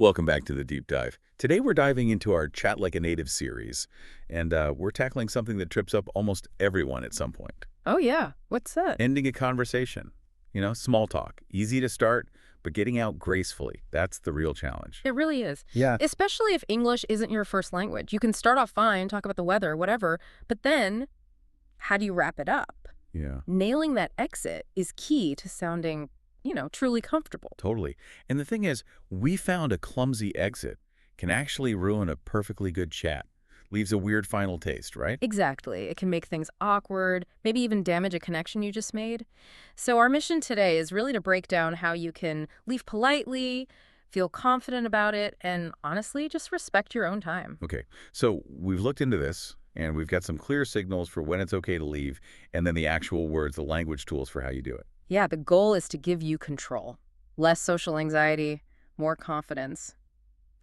Welcome back to the Deep Dive. Today we're diving into our Chat Like a Native series, and we're tackling something that trips up almost everyone at some point. Oh, yeah. What's that? Ending a conversation. Small talk. Easy to start, but getting out gracefully. That's the real challenge. It really is. Yeah. Especially if English isn't your first language. You can start off fine, talk about the weather, whatever, but then how do you wrap it up? Yeah, Nailing that exit is key to sounding, truly comfortable. totally. And the thing is, we found a clumsy exit can actually ruin a perfectly good chat. Leaves a weird final taste, right? Exactly. It can make things awkward, maybe even damage a connection you just made. So our mission today is really to break down how you can leave politely, feel confident about it, and honestly, just respect your own time. Okay, so we've looked into this, and we've got some clear signals for when it's okay to leave, and then the actual words, the language tools for how you do it. Yeah, the goal is to give you control. Less social anxiety, more confidence.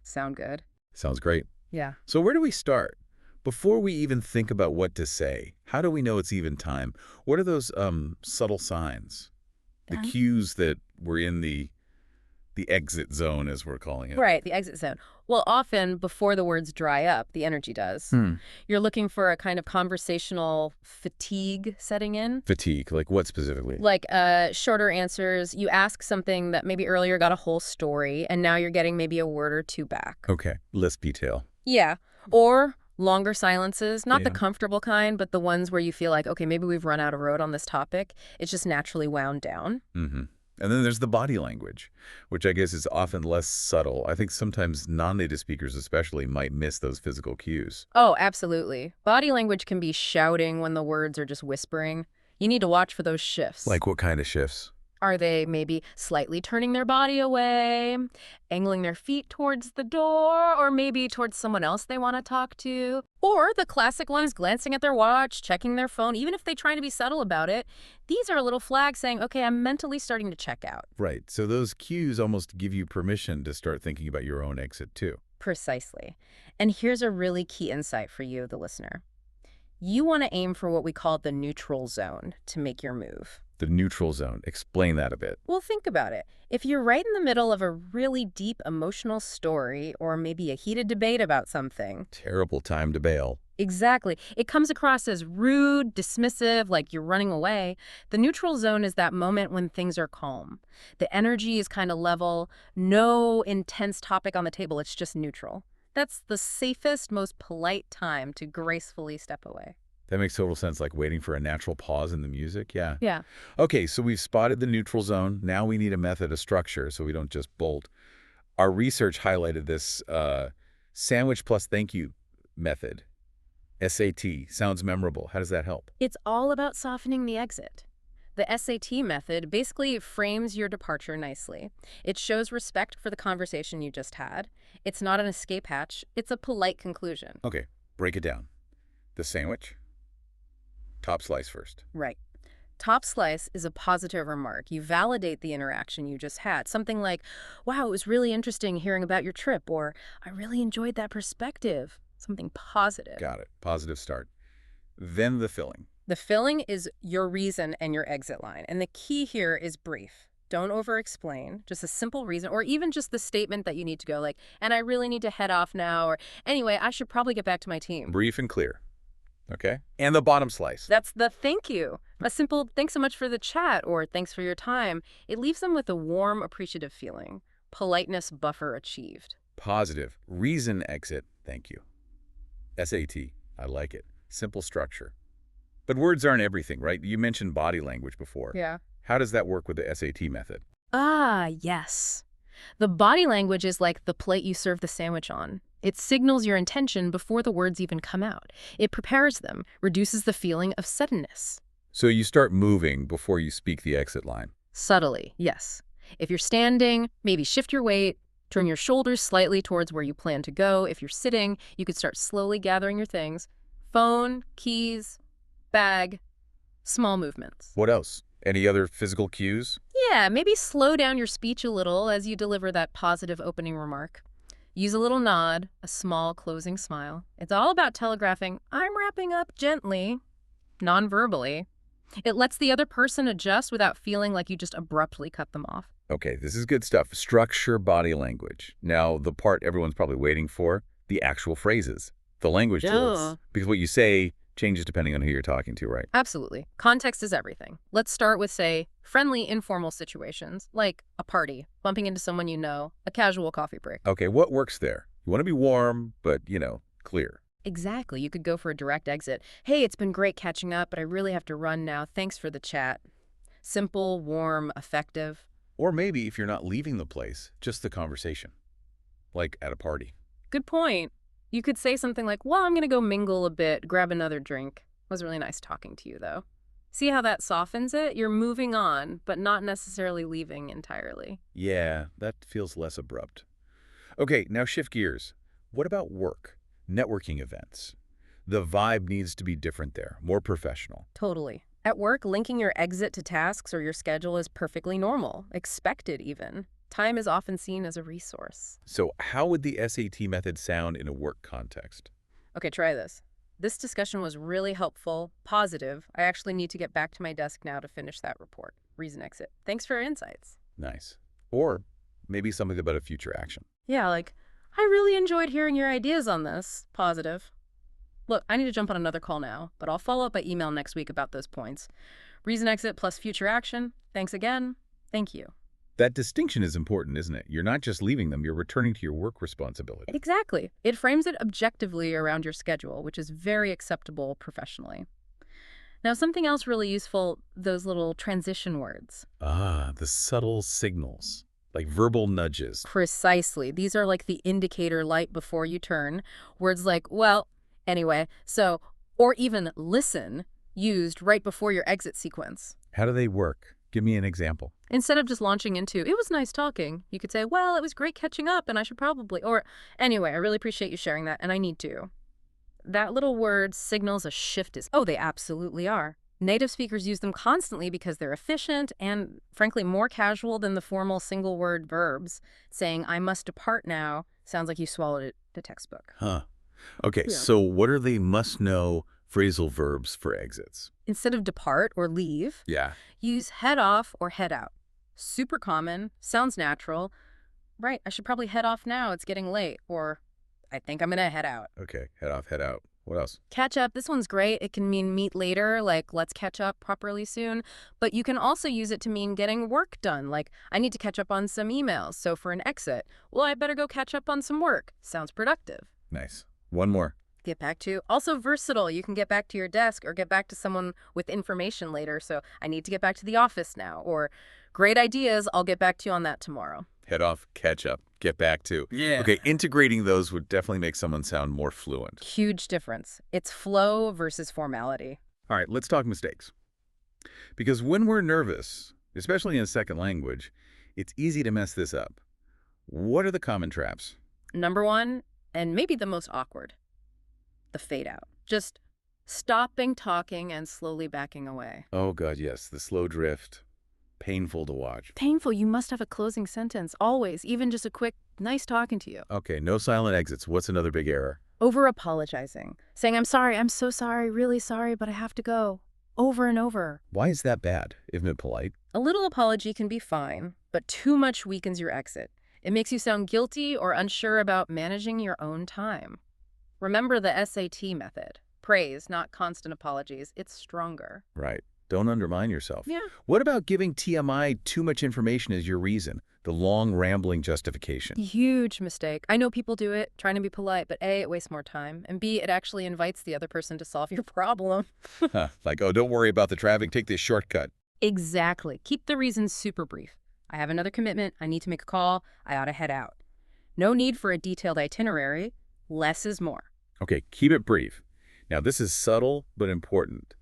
Sound good? Sounds great. Yeah. So where do we start? Before we even think about what to say, how do we know it's even time? What are those subtle signs? The Um, cues that we're in the exit zone, as we're calling it. Right, the exit zone. Well, often before the words dry up, the energy does. Hmm. You're looking for a kind of conversational fatigue setting in. Fatigue, like what specifically? Like shorter answers. You ask something that maybe earlier got a whole story, and now you're getting maybe a word or two back. Okay, less detail. Yeah. Or longer silences, not the Yeah. comfortable kind, but the ones where you feel like, okay, maybe we've run out of road on this topic. It's just naturally wound down. Mm-hmm. And then there's the body language, which I guess is often less subtle. I think sometimes non-native speakers especially might miss those physical cues. Oh, absolutely. Body language can be shouting when the words are just whispering. You need to watch for those shifts. Like what kind of shifts? Are they maybe slightly turning their body away, angling their feet towards the door, or maybe towards someone else they want to talk to? Or the classic ones glancing at their watch, checking their phone, even if they try to be subtle about it. These are little flags saying, okay, I'm mentally starting to check out. Right. So those cues almost give you permission to start thinking about your own exit too. Precisely. And here's a really key insight for you, the listener. You want to aim for what we call the neutral zone to make your move. The neutral zone. Explain that a bit. Well, think about it. If you're right in the middle of a really deep emotional story or maybe a heated debate about something, Terrible time to bail. exactly, it comes across as rude, dismissive, like you're running away. The neutral zone is that moment when things are calm. The energy is kind of level, no intense topic on the table, it's just neutral. That's the safest, most polite time to gracefully step away. That makes total sense, like waiting for a natural pause in the music. Yeah. Yeah. Okay, so we've spotted the neutral zone. Now we need a method, a structure, so we don't just bolt. Our research highlighted this sandwich plus thank you method. SAT. Sounds memorable. How does that help? It's all about softening the exit. The SAT method basically frames your departure nicely. It shows respect for the conversation you just had. It's not an escape hatch. It's a polite conclusion. Okay, break it down. The sandwich. Top slice first. Right. Top slice is a positive remark. You validate the interaction you just had. Something like, wow, it was really interesting hearing about your trip, or I really enjoyed that perspective. Something positive. Got it. Positive start. Then the filling. The filling is your reason and your exit line. And the key here is brief. Don't over-explain. Just a simple reason, or even just the statement that you need to go, like, and I really need to head off now, or anyway, I should probably get back to my team. Brief and clear. Okay? And the bottom slice. That's the thank you. A simple thanks so much for the chat or thanks for your time. It leaves them with a warm, appreciative feeling. Politeness buffer achieved. Positive. Reason exit. Thank you. SAT. I like it. Simple structure. But words aren't everything, right? You mentioned body language before. Yeah. How does that work with the SAT method? Ah, yes. The body language is like the plate you serve the sandwich on. It signals your intention before the words even come out. It prepares them, reduces the feeling of suddenness. So you start moving before you speak the exit line. Subtly, yes. If you're standing, maybe shift your weight, turn your shoulders slightly towards where you plan to go. If you're sitting, you could start slowly gathering your things. Phone, keys, bag, small movements. What else? Any other physical cues? Yeah, maybe slow down your speech a little as you deliver that positive opening remark. Use a little nod, a small closing smile. It's all about telegraphing, I'm wrapping up gently, non-verbally. It lets the other person adjust without feeling like you just abruptly cut them off. Okay, this is good stuff. Structure body language. Now, the part everyone's probably waiting for, the actual phrases, the language tools. Duh. Because what you say changes depending on who you're talking to, right? Absolutely. Context is everything. Let's start with, say, friendly, informal situations, like a party, bumping into someone you know, a casual coffee break. Okay, what works there? You want to be warm, but, clear. Exactly. You could go for a direct exit. Hey, it's been great catching up, but I really have to run now. Thanks for the chat. Simple, warm, effective. Or maybe if you're not leaving the place, just the conversation, like at a party. Good point. You could say something like, well, I'm going to go mingle a bit, grab another drink. It was really nice talking to you, though. See how that softens it? You're moving on, but not necessarily leaving entirely. Yeah, that feels less abrupt. Okay, now shift gears. What about work? Networking events. The vibe needs to be different there, more professional. Totally. At work, linking your exit to tasks or your schedule is perfectly normal, expected even. Time is often seen as a resource. So how would the SAT method sound in a work context? Okay, try this. This discussion was really helpful, positive. I actually need to get back to my desk now to finish that report. Reason exit. Thanks for your insights. Nice. Or maybe something about a future action. Yeah, like, I really enjoyed hearing your ideas on this. Positive. Look, I need to jump on another call now, but I'll follow up by email next week about those points. Reason exit plus future action. Thanks again. Thank you. That distinction is important, isn't it? You're not just leaving them, you're returning to your work responsibility. Exactly. It frames it objectively around your schedule, which is very acceptable professionally. Now, something else really useful, those little transition words. Ah, the subtle signals, like verbal nudges. Precisely. These are like the indicator light before you turn. Words like, well, anyway, so, or even listen, used right before your exit sequence. How do they work? Give me an example. Instead of just launching into, it was nice talking, you could say, well, it was great catching up and I should probably, or anyway, I really appreciate you sharing that and I need to. That little word signals a shift oh, they absolutely are. Native speakers use them constantly because they're efficient and, frankly, more casual than the formal single-word verbs. Saying, I must depart now, sounds like you swallowed it, the textbook. Huh. Okay, Yeah. so what are the must-know phrasal verbs for exits? Instead of depart or leave, Yeah. use head off or head out. Super common, sounds natural. Right, I should probably head off now, it's getting late. Or, I think I'm gonna head out. Okay, head off, head out. What else? Catch up, this one's great. It can mean meet later, like let's catch up properly soon. But you can also use it to mean getting work done, like I need to catch up on some emails. So for an exit, well, I better go catch up on some work. Sounds productive. Nice. One more. Get back to. Also versatile. You can get back to your desk or get back to someone with information later. So I need to get back to the office now. Or great ideas. I'll get back to you on that tomorrow. Head off, catch up, get back to. Yeah. Okay, integrating those would definitely make someone sound more fluent. Huge difference. It's flow versus formality. All right, let's talk mistakes. Because when we're nervous, especially in a second language, it's easy to mess this up. What are the common traps? Number one, and maybe the most awkward, the fade out. Just stopping talking and slowly backing away. Oh, God, yes, the slow drift. Painful to watch. Painful. You must have a closing sentence, always, even just a quick, nice talking to you. Okay, no silent exits. What's another big error? Over-apologizing. Saying, I'm sorry, I'm so sorry, really sorry, but I have to go. Over and over. Why is that bad? Isn't it polite? A little apology can be fine, but too much weakens your exit. It makes you sound guilty or unsure about managing your own time. Remember the SAT method. Praise, not constant apologies. It's stronger. Right. Don't undermine yourself. Yeah. What about giving TMI too much information as your reason? The long, rambling justification. Huge mistake. I know people do it, trying to be polite, but A, it wastes more time, and B, it actually invites the other person to solve your problem. Like, oh, don't worry about the traffic, take this shortcut. Exactly. Keep the reasons super brief. I have another commitment, I need to make a call, I ought to head out. No need for a detailed itinerary. Less is more. Okay, keep it brief. Now, this is subtle but important.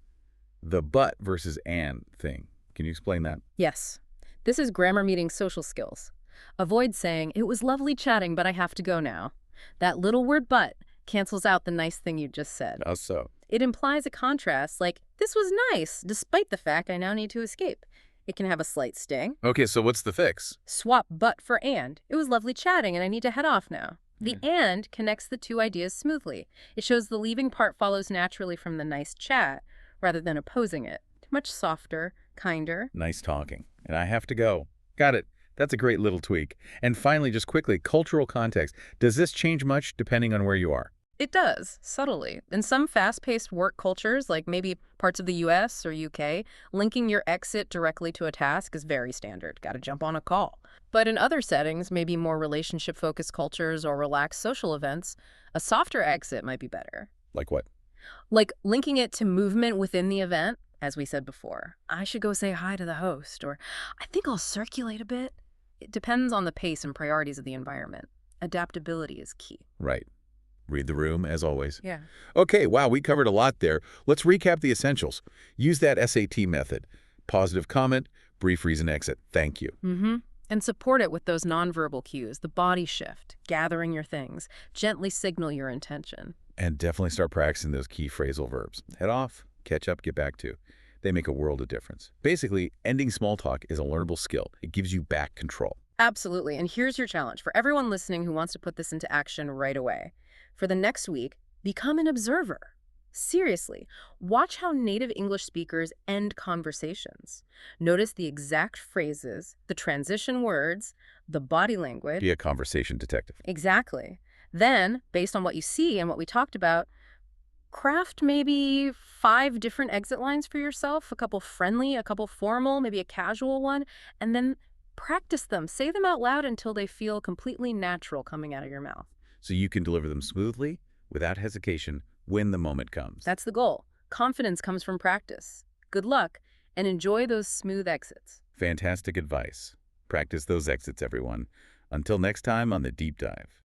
The but versus and thing. Can you explain that? Yes. This is grammar meeting social skills. Avoid saying, it was lovely chatting, but I have to go now. That little word but cancels out the nice thing you just said. How so? It implies a contrast, like, this was nice, despite the fact I now need to escape. It can have a slight sting. Okay, so what's the fix? Swap but for and. It was lovely chatting and I need to head off now. The and connects the two ideas smoothly. It shows the leaving part follows naturally from the nice chat rather than opposing it. Much softer, kinder. Nice talking. And I have to go. Got it. That's a great little tweak. And finally, just quickly, cultural context. Does this change much depending on where you are? It does, subtly. In some fast-paced work cultures, like maybe parts of the US or UK, linking your exit directly to a task is very standard. Got to jump on a call. But in other settings, maybe more relationship-focused cultures or relaxed social events, a softer exit might be better. Like what? Like linking it to movement within the event, as we said before. I should go say hi to the host, or I think I'll circulate a bit. It depends on the pace and priorities of the environment. Adaptability is key. Right. Read the room, as always. Yeah. Okay, wow, we covered a lot there. Let's recap the essentials. Use that SAT method. Positive comment, brief reason exit. Thank you. And support it with those nonverbal cues, the body shift, gathering your things, gently signal your intention. And definitely start practicing those key phrasal verbs. Head off, catch up, get back to. They make a world of difference. Basically, ending small talk is a learnable skill. It gives you back control. Absolutely. And here's your challenge for everyone listening who wants to put this into action right away. For the next week, become an observer. Seriously, watch how native English speakers end conversations. Notice the exact phrases, the transition words, the body language. Be a conversation detective. Exactly. Then, based on what you see and what we talked about, craft maybe 5 different exit lines for yourself, a couple friendly, a couple formal, maybe a casual one, and then practice them. Say them out loud until they feel completely natural coming out of your mouth. So you can deliver them smoothly, without hesitation, when the moment comes. That's the goal. Confidence comes from practice. Good luck, and enjoy those smooth exits. Fantastic advice. Practice those exits, everyone. Until next time on The Deep Dive.